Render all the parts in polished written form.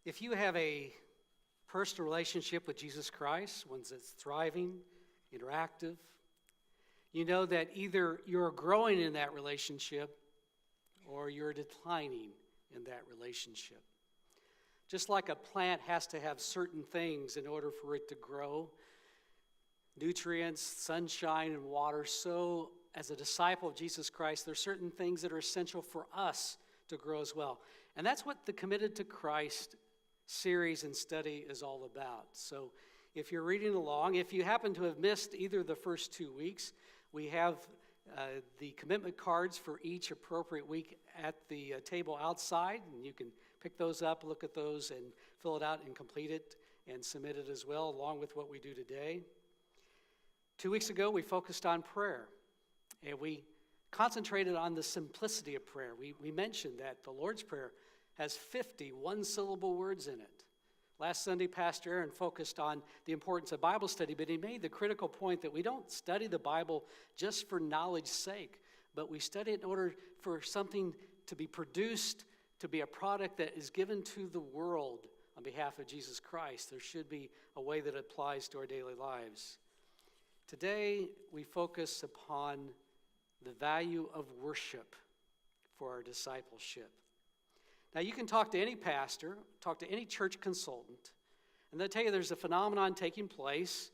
If you have a personal relationship with Jesus Christ, one that's thriving, interactive, you know that either you're growing in that relationship or you're declining in that relationship. Just like a plant has to have certain things in order for it to grow, nutrients, sunshine, and water, so as a disciple of Jesus Christ, there are certain things that are essential for us to grow as well. And that's what the Committed to Christ series and study is all about. So if you're reading along, if you happen to have missed either of the first 2 weeks, we have the commitment cards for each appropriate week at the table outside, and you can pick those up, look at those, and fill it out and complete it and submit it as well, along with what we do today. 2 weeks ago, we focused on prayer, and we concentrated on the simplicity of prayer. We mentioned that the Lord's Prayer has 50 one-syllable words in it. Last Sunday, Pastor Aaron focused on the importance of Bible study, but he made the critical point that we don't study the Bible just for knowledge's sake, but we study it in order for something to be produced, to be a product that is given to the world on behalf of Jesus Christ. There should be a way that it applies to our daily lives. Today, we focus upon the value of worship for our discipleship. Now, you can talk to any pastor, talk to any church consultant, and they'll tell you there's a phenomenon taking place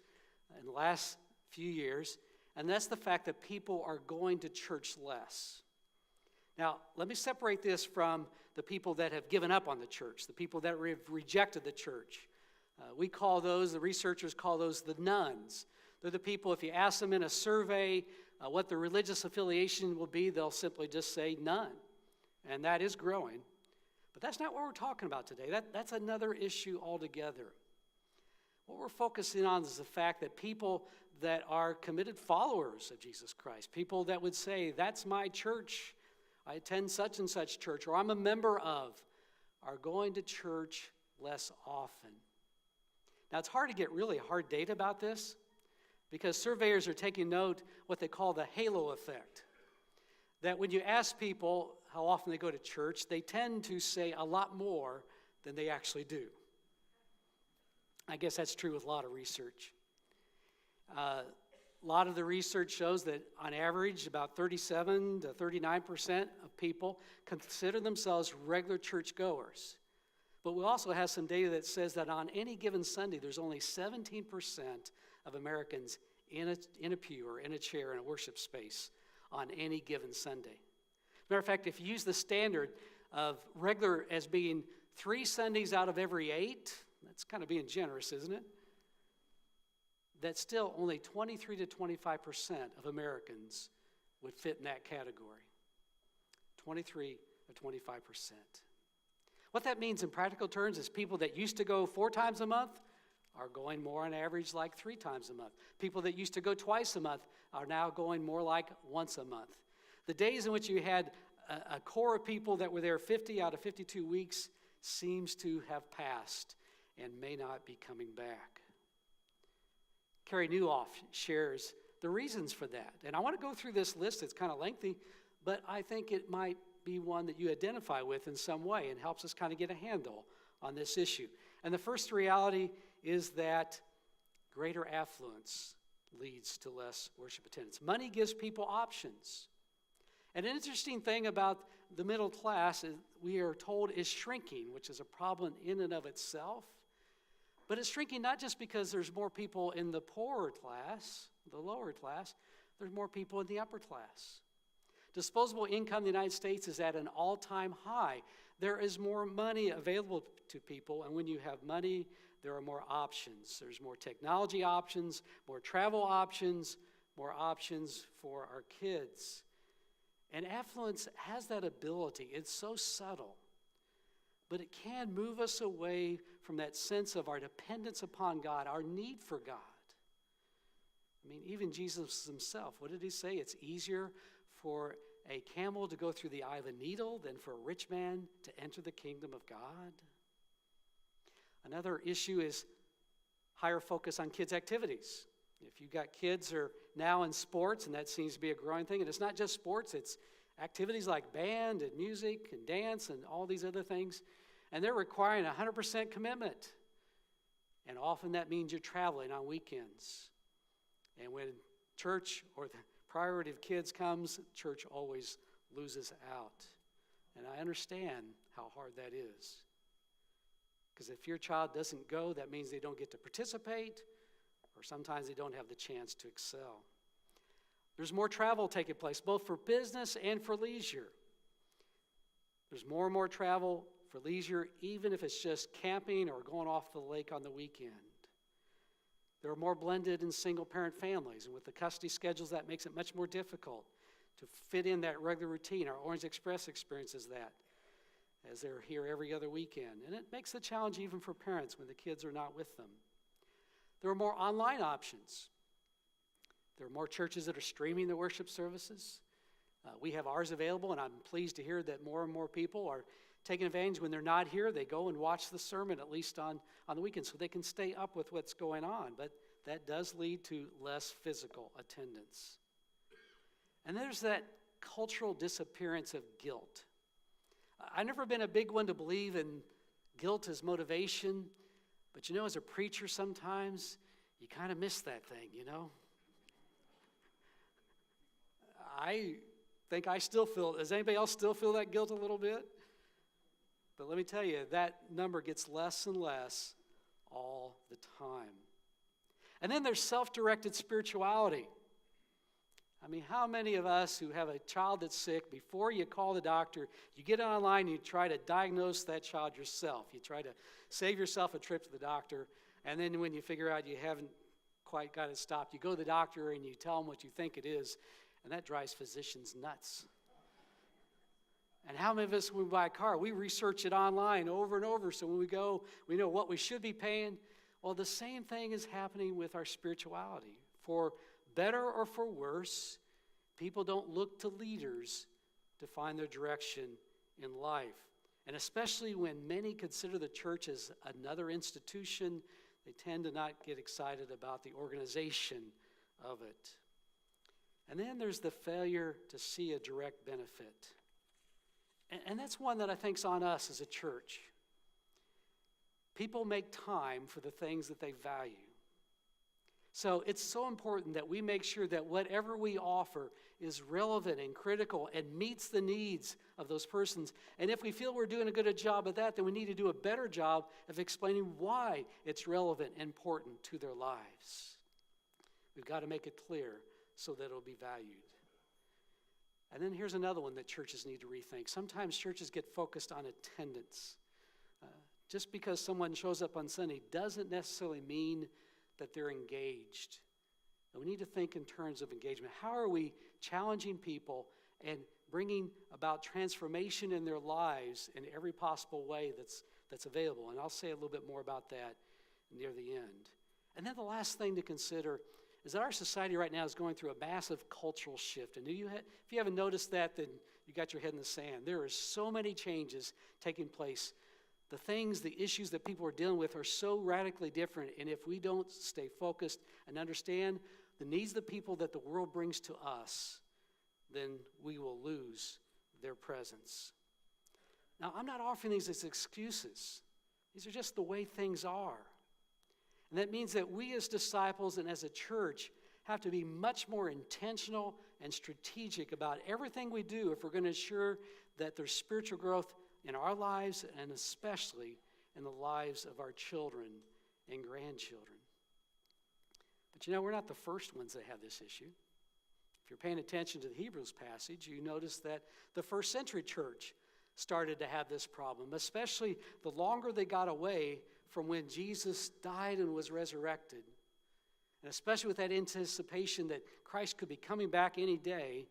in the last few years, and that's the fact that people are going to church less. Now, let me separate this from the people that have given up on the church, the people that have rejected the church. The researchers call those the nones. They're the people, if you ask them in a survey what their religious affiliation will be, they'll simply just say none, and that is growing. But that's not what we're talking about today. That's another issue altogether. What we're focusing on is the fact that people that are committed followers of Jesus Christ, people that would say, that's my church, I attend such and such church, or I'm a member of, are going to church less often. Now, it's hard to get really hard data about this because surveyors are taking note what they call the halo effect. That when you ask people how often they go to church, they tend to say a lot more than they actually do. I guess that's true with a lot of research. A lot of the research shows that on average, about 37 to 39% of people consider themselves regular churchgoers. But we also have some data that says that on any given Sunday, there's only 17% of Americans in a pew or in a chair in a worship space on any given Sunday. As a matter of fact, if you use the standard of regular as being 3 Sundays out of every 8, that's kind of being generous, isn't it? That's still only 23 to 25% of Americans would fit in that category. 23 to 25%. What that means in practical terms is people that used to go 4 times a month are going more on average like 3 times a month. People that used to go twice a month are now going more like once a month. The days in which you had a core of people that were there 50 out of 52 weeks seems to have passed and may not be coming back. Carrie Newhoff shares the reasons for that. And I want to go through this list. It's kind of lengthy, but I think it might be one that you identify with in some way and helps us kind of get a handle on this issue. And the first reality is that greater affluence leads to less worship attendance. Money gives people options. And an interesting thing about the middle class is we are told is shrinking, which is a problem in and of itself. But it's shrinking not just because there's more people in the poorer class, the lower class, there's more people in the upper class. Disposable income in the United States is at an all-time high. There is more money available to people, and when you have money, there are more options. There's more technology options, more travel options, more options for our kids. And affluence has that ability. It's so subtle. But it can move us away from that sense of our dependence upon God, our need for God. I mean, even Jesus himself, what did he say? It's easier for a camel to go through the eye of a needle than for a rich man to enter the kingdom of God. Another issue is higher focus on kids' activities. If you've got kids who are now in sports, and that seems to be a growing thing, and it's not just sports, it's activities like band and music and dance and all these other things. And they're requiring 100% commitment. And often that means you're traveling on weekends. And when church or the priority of kids comes, church always loses out. And I understand how hard that is. Because if your child doesn't go, that means they don't get to participate, or sometimes they don't have the chance to excel. There's more travel taking place, both for business and for leisure. There's more and more travel for leisure, even if it's just camping or going off the lake on the weekend. There are more blended and single-parent families, and with the custody schedules, that makes it much more difficult to fit in that regular routine. Our Orange Express experiences that, as they're here every other weekend. And it makes the challenge even for parents when the kids are not with them. There are more online options. There are more churches that are streaming the worship services. We have ours available, and I'm pleased to hear that more and more people are taking advantage. When they're not here, they go and watch the sermon, at least on the weekend, so they can stay up with what's going on. But that does lead to less physical attendance. And there's that cultural disappearance of guilt. I've never been a big one to believe in guilt as motivation, but as a preacher sometimes, you kind of miss that thing, I think I still feel, does anybody else still feel that guilt a little bit? But let me tell you, that number gets less and less all the time. And then there's self-directed spirituality. I mean, how many of us who have a child that's sick, before you call the doctor, you get online and you try to diagnose that child yourself. You try to save yourself a trip to the doctor, and then when you figure out you haven't quite got it stopped, you go to the doctor and you tell them what you think it is, and that drives physicians nuts. And how many of us, when we buy a car, we research it online over and over, so when we go, we know what we should be paying. Well, the same thing is happening with our spirituality. For better or for worse, people don't look to leaders to find their direction in life. And especially when many consider the church as another institution, they tend to not get excited about the organization of it. And then there's the failure to see a direct benefit. And that's one that I think's on us as a church. People make time for the things that they value. So it's so important that we make sure that whatever we offer is relevant and critical and meets the needs of those persons. And if we feel we're doing a good job of that, then we need to do a better job of explaining why it's relevant and important to their lives. We've got to make it clear so that it'll be valued. And then here's another one that churches need to rethink. Sometimes churches get focused on attendance. Just because someone shows up on Sunday doesn't necessarily mean that they're engaged. And we need to think in terms of engagement. How are we challenging people and bringing about transformation in their lives in every possible way that's available? And I'll say a little bit more about that near the end. And then the last thing to consider is that our society right now is going through a massive cultural shift. And if you haven't noticed that, then you got your head in the sand. There are so many changes taking place. The issues that people are dealing with are so radically different. And if we don't stay focused and understand the needs of the people that the world brings to us, then we will lose their presence. Now, I'm not offering these as excuses. These are just the way things are. And that means that we as disciples and as a church have to be much more intentional and strategic about everything we do if we're going to ensure that there's spiritual growth in our lives and especially in the lives of our children and grandchildren. But we're not the first ones that have this issue. If you're paying attention to the Hebrews passage, you notice that the first century church started to have this problem, especially the longer they got away from when Jesus died and was resurrected. And especially with that anticipation that Christ could be coming back any day,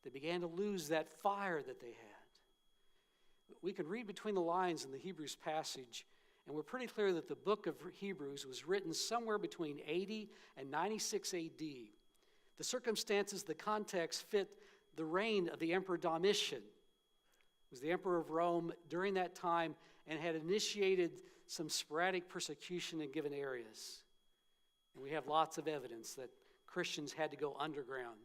they began to lose that fire that they had. We can read between the lines in the Hebrews passage, and we're pretty clear that the book of Hebrews was written somewhere between 80 and 96 AD. The circumstances, the context fit the reign of the Emperor Domitian, who was the emperor of Rome during that time and had initiated some sporadic persecution in given areas. And we have lots of evidence that Christians had to go underground.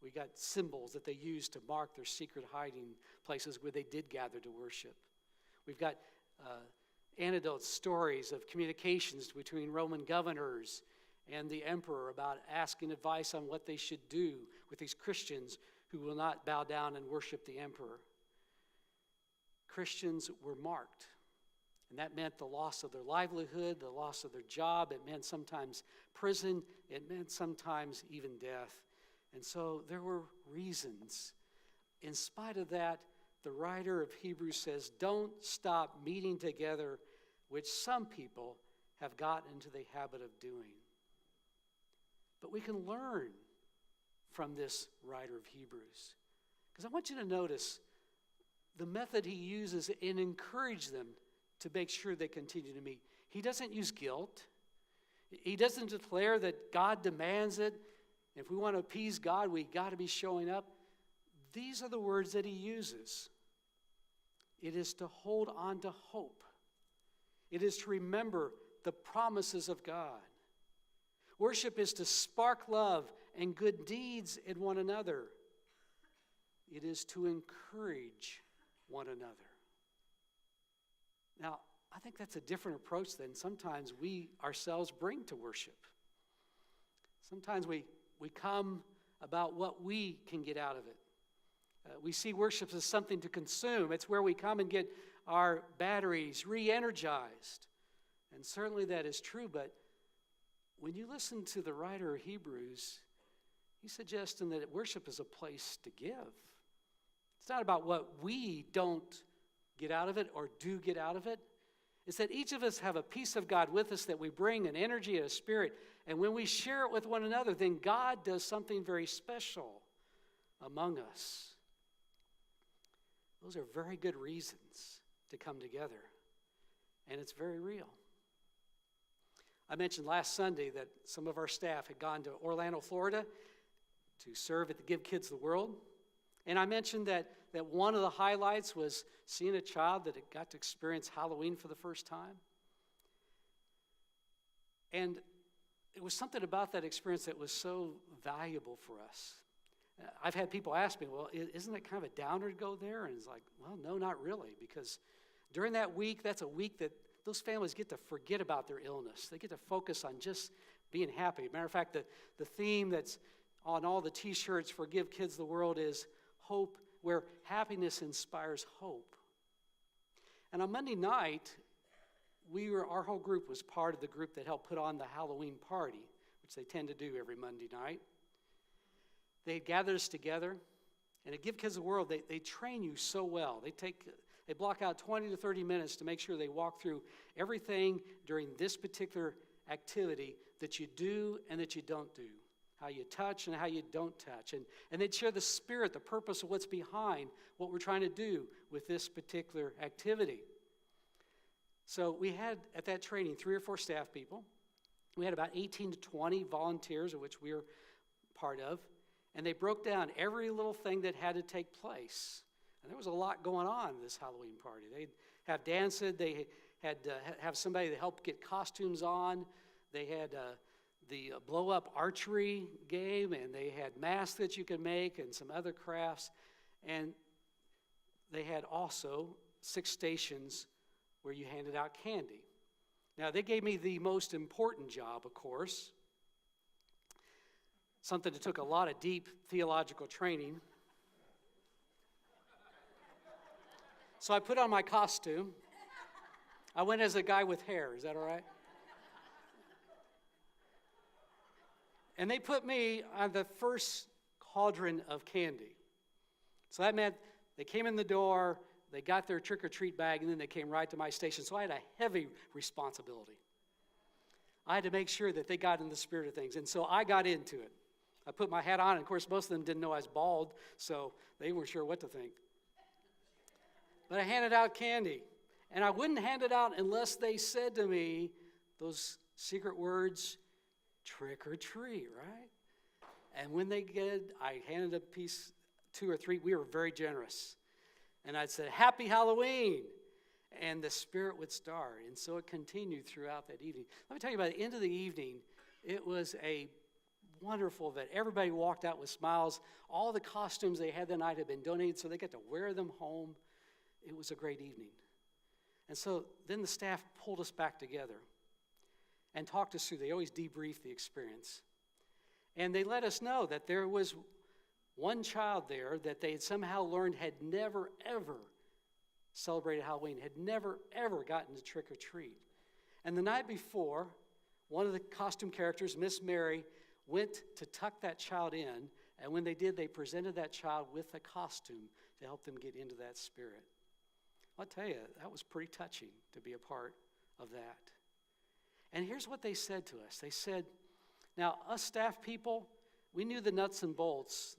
We got symbols that they used to mark their secret hiding places where they did gather to worship. We've got anecdote stories of communications between Roman governors and the emperor about asking advice on what they should do with these Christians who will not bow down and worship the emperor. Christians were marked, and that meant the loss of their livelihood, the loss of their job. It meant sometimes prison. It meant sometimes even death. And so there were reasons. In spite of that, the writer of Hebrews says, don't stop meeting together, which some people have gotten into the habit of doing. But we can learn from this writer of Hebrews. Because I want you to notice the method he uses and encourage them to make sure they continue to meet. He doesn't use guilt. He doesn't declare that God demands it. If we want to appease God, we got to be showing up. These are the words that he uses. It is to hold on to hope. It is to remember the promises of God. Worship is to spark love and good deeds in one another. It is to encourage one another. Now, I think that's a different approach than sometimes we ourselves bring to worship. Sometimes we come about what we can get out of it. We see worship as something to consume. It's where we come and get our batteries re-energized. And certainly that is true, but when you listen to the writer of Hebrews, he's suggesting that worship is a place to give. It's not about what we don't get out of it or do get out of it. It's that each of us have a piece of God with us that we bring, an energy, a spirit, and when we share it with one another, then God does something very special among us. Those are very good reasons to come together, and it's very real. I mentioned last Sunday that some of our staff had gone to Orlando, Florida to serve at the Give Kids the World. And I mentioned that one of the highlights was seeing a child that had got to experience Halloween for the first time. And it was something about that experience that was so valuable for us. I've had people ask me, well, isn't it kind of a downer to go there? And it's like, well, no, not really, because during that week, that's a week that those families get to forget about their illness. They get to focus on just being happy. Matter of fact, the theme that's on all the T-shirts for Give Kids the World is hope, where happiness inspires hope. And on Monday night, our whole group was part of the group that helped put on the Halloween party, which they tend to do every Monday night. They gathered us together, and at Give Kids the World, they train you so well. They block out 20 to 30 minutes to make sure they walk through everything during this particular activity that you do and that you don't do, how you touch and how you don't touch. And they'd share the spirit, the purpose of what's behind what we're trying to do with this particular activity. So we had, at that training, 3 or 4 staff people. We had about 18 to 20 volunteers, of which we were part of. And they broke down every little thing that had to take place. And there was a lot going on in this Halloween party. They'd have dancing. They had to have somebody to help get costumes on. They had the blow-up archery game, and they had masks that you could make and some other crafts. And they had also 6 stations where you handed out candy. Now, they gave me the most important job, of course, something that took a lot of deep theological training. So I put on my costume. I went as a guy with hair. Is that all right? And they put me on the first cauldron of candy. So that meant they came in the door, they got their trick-or-treat bag, and then they came right to my station. So I had a heavy responsibility. I had to make sure that they got in the spirit of things. And so I got into it. I put my hat on, and of course, most of them didn't know I was bald, so they weren't sure what to think. But I handed out candy. And I wouldn't hand it out unless they said to me those secret words, trick or treat, right? And when they did, I handed a piece, 2 or 3. We were very generous. And I'd say, Happy Halloween. And the spirit would start. And so it continued throughout that evening. Let me tell you, by the end of the evening, it was a wonderful event. Everybody walked out with smiles. All the costumes they had that night had been donated, so they got to wear them home. It was a great evening. And so then the staff pulled us back together and talked us through. They always debrief the experience. And they let us know that there was one child there that they had somehow learned had never, ever celebrated Halloween, had never, ever gotten to trick or treat. And the night before, one of the costume characters, Miss Mary, went to tuck that child in, and when they did, they presented that child with a costume to help them get into that spirit. I'll tell you, that was pretty touching to be a part of that. And here's what they said to us. They said, now, us staff people, we knew the nuts and bolts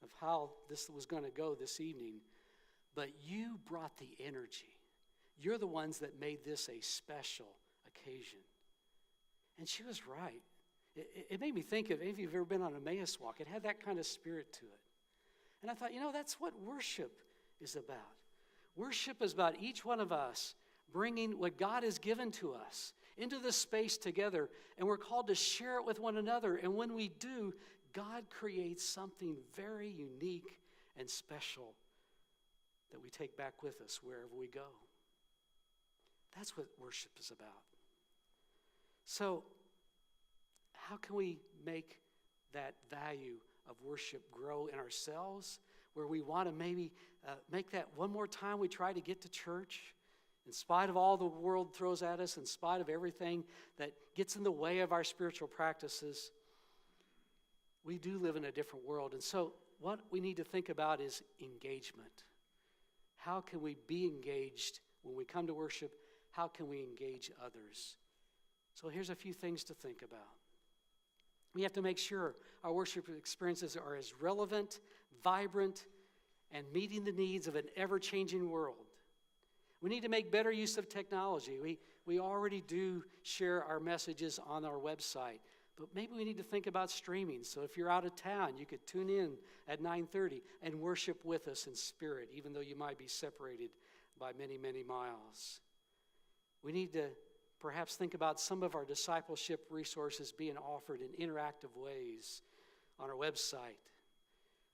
of how this was going to go this evening, but you brought the energy. You're the ones that made this a special occasion. And she was right. It made me think of, if you've ever been on a Emmaus walk, it had that kind of spirit to it. And I thought, that's what worship is about. Worship is about each one of us bringing what God has given to us into this space together, and we're called to share it with one another. And when we do, God creates something very unique and special that we take back with us wherever we go. That's what worship is about. So, how can we make that value of worship grow in ourselves, where we want to maybe make that one more time we try to get to church, in spite of all the world throws at us, in spite of everything that gets in the way of our spiritual practices? We do live in a different world. And so what we need to think about is engagement. How can we be engaged when we come to worship? How can we engage others? So here's a few things to think about. We have to make sure our worship experiences are as relevant, vibrant, and meeting the needs of an ever-changing world. We need to make better use of technology. We already do share our messages on our website, but maybe we need to think about streaming. So if you're out of town, you could tune in at 9:30 and worship with us in spirit, even though you might be separated by many, many miles. We need to perhaps think about some of our discipleship resources being offered in interactive ways on our website.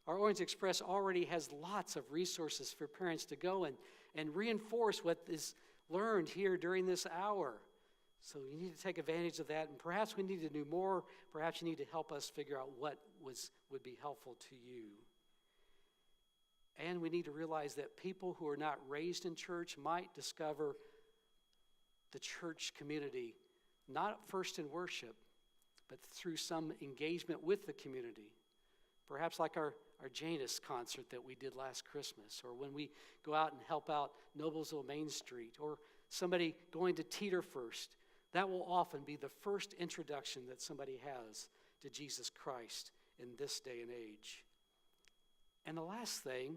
Our Orange Express already has lots of resources for parents to go and reinforce what is learned here during this hour. So you need to take advantage of that, and perhaps we need to do more. Perhaps you need to help us figure out what would be helpful to you. And we need to realize that people who are not raised in church might discover the church community, not first in worship, but through some engagement with the community. Perhaps like our Janus concert that we did last Christmas, or when we go out and help out Noblesville Main Street, or somebody going to Teeter First. That will often be the first introduction that somebody has to Jesus Christ in this day and age. And the last thing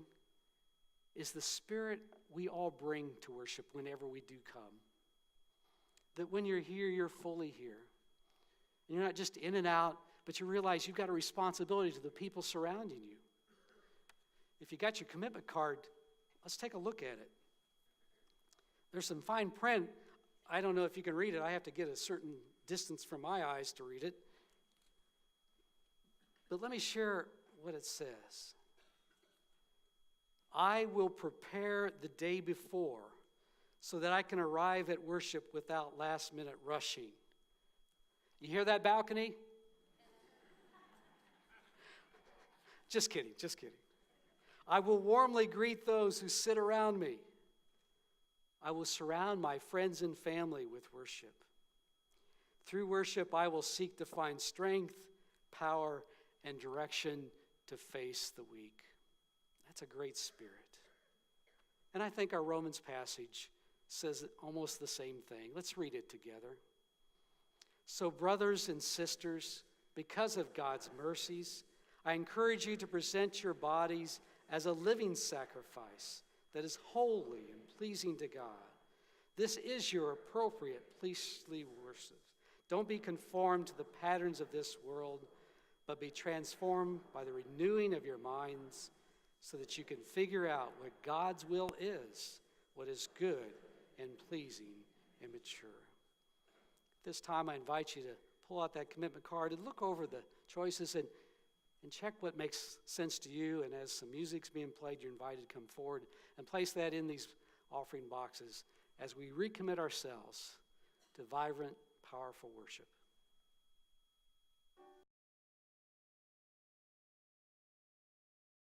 is the spirit we all bring to worship whenever we do come. That when you're here, you're fully here. And you're not just in and out, but you realize you've got a responsibility to the people surrounding you. If you got your commitment card, let's take a look at it. There's some fine print. I don't know if you can read it. I have to get a certain distance from my eyes to read it. But let me share what it says. I will prepare the day before so that I can arrive at worship without last-minute rushing. You hear that, balcony? Just kidding, just kidding. I will warmly greet those who sit around me. I will surround my friends and family with worship. Through worship, I will seek to find strength, power, and direction to face the week. That's a great spirit. And I think our Romans passage says almost the same thing. Let's read it together. So, brothers and sisters, because of God's mercies, I encourage you to present your bodies as a living sacrifice that is holy and pleasing to God. This is your appropriate, priestly worship. Don't be conformed to the patterns of this world, but be transformed by the renewing of your minds so that you can figure out what God's will is, what is good and pleasing and mature. This time I invite you to pull out that commitment card and look over the choices and check what makes sense to you. And as some music's being played, you're invited to come forward and place that in these offering boxes as we recommit ourselves to vibrant, powerful worship.